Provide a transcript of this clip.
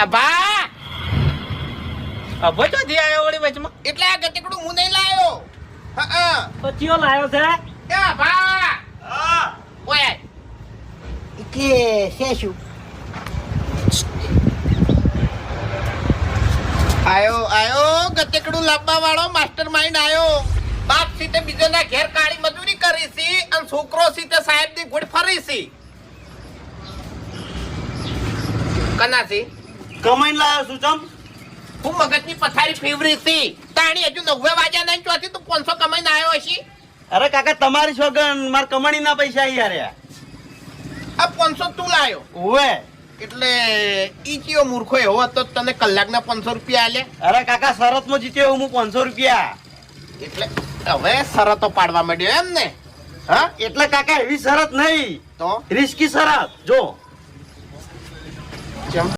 અબા અભો તો દી આયો વળી વચમાં એટલે આ ગતેકડું હું નહીં લાયો. હા તો ચિયો લાયો છે એ અબા હા ઓય કે છે શું? આયો ગતેકડું લાવવા વાળો માસ્ટર માઇન્ડ આયો. બાપ સીતે બીજોના ઘેર કાળી મજૂરી કરી છે અને છોકરો સીતે સાહેબ ની ગુડ ફરી છે. કનાસી કમાઈને લાયો છું ચમ હું મગજની પથારી ફેવરી હતી. તાણી હજુ 9 વાગ્યા નહીં ચોથી તું 500 કમાઈને આવ્યો હશી. અરે કાકા તમારી સોગન માર કમાણી ના પૈસા યાર આ 500 તું લાયો ઓવે એટલે ઈ કયો મૂર્ખો એવો હતો તને કલાકના 500 રૂપિયા આલે. અરે કાકા શરતમાં જીત્યો હું 500 રૂપિયા એટલે હવે શરતો પાડવા માંડ્યો એમ ને? હા એટલે કાકા એવી શરત નહીં તો રિસ્કી શરત જો જેમ